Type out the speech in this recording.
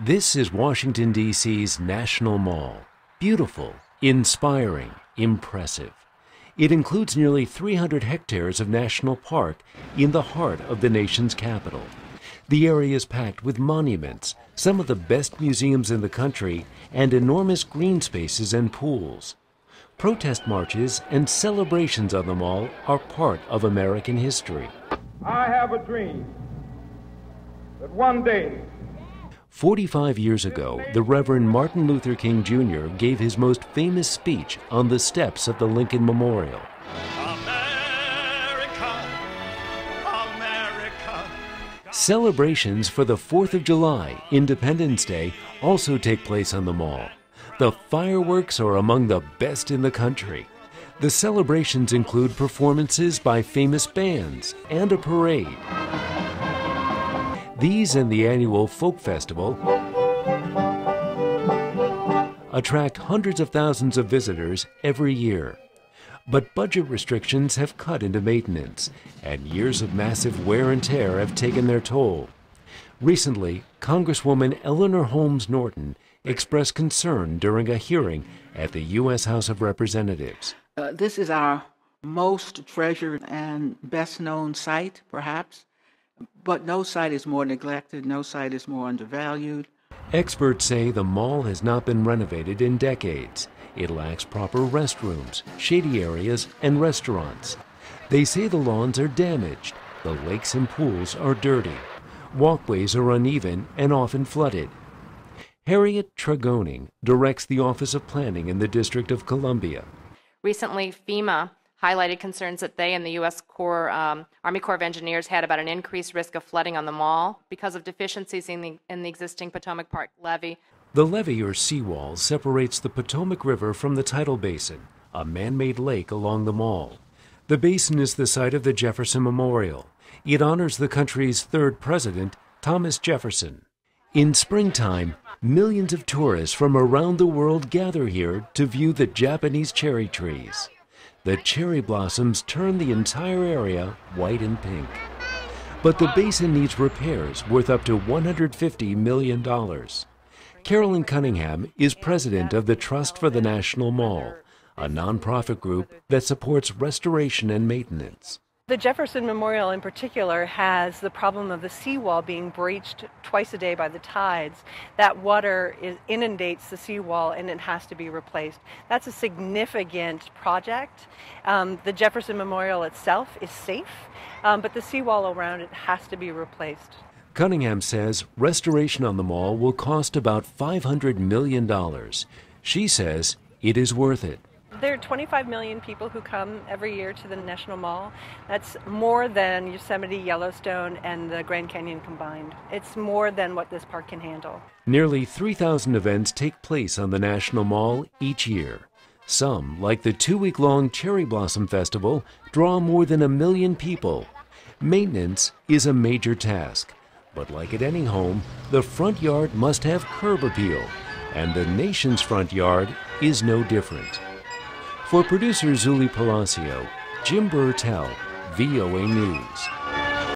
This is Washington, D.C.'s National Mall. Beautiful, inspiring, impressive. It includes nearly 300 hectares of national park in the heart of the nation's capital. The area is packed with monuments, some of the best museums in the country, and enormous green spaces and pools. Protest marches and celebrations on the mall are part of American history. I have a dream that one day 45 years ago, the Reverend Martin Luther King Jr. gave his most famous speech on the steps of the Lincoln Memorial. America, America. Celebrations for the 4th of July, Independence Day, also take place on the mall. The fireworks are among the best in the country. The celebrations include performances by famous bands and a parade. These and the annual Folk Festival attract hundreds of thousands of visitors every year. But budget restrictions have cut into maintenance, and years of massive wear and tear have taken their toll. Recently, Congresswoman Eleanor Holmes Norton expressed concern during a hearing at the U.S. House of Representatives. This is our most treasured and best-known site, perhaps. But no site is more neglected, no site is more undervalued. Experts say the mall has not been renovated in decades. It lacks proper restrooms, shady areas, and restaurants. They say the lawns are damaged, the lakes and pools are dirty, walkways are uneven and often flooded. Harriet Tregoning directs the Office of Planning in the District of Columbia. Recently, FEMA highlighted concerns that they and the U.S. Army Corps of Engineers had about an increased risk of flooding on the mall because of deficiencies in the existing Potomac Park levee. The levee, or seawall, separates the Potomac River from the tidal basin, a man-made lake along the mall. The basin is the site of the Jefferson Memorial. It honors the country's third president, Thomas Jefferson. In springtime, millions of tourists from around the world gather here to view the Japanese cherry trees. The cherry blossoms turn the entire area white and pink. But the basin needs repairs worth up to $150 million. Carolyn Cunningham is president of the Trust for the National Mall, a nonprofit group that supports restoration and maintenance. The Jefferson Memorial in particular has the problem of the seawall being breached twice a day by the tides. That water inundates the seawall and it has to be replaced. That's a significant project. The Jefferson Memorial itself is safe, but the seawall around it has to be replaced. Cunningham says restoration on the mall will cost about $500 million. She says it is worth it. There are 25 million people who come every year to the National Mall. That's more than Yosemite, Yellowstone, and the Grand Canyon combined. It's more than what this park can handle. Nearly 3,000 events take place on the National Mall each year. Some, like the 2-week-long Cherry Blossom Festival, draw more than 1 million people. Maintenance is a major task. But like at any home, the front yard must have curb appeal. And the nation's front yard is no different. For producer Zulima Palacio, Jim Bertel, VOA News.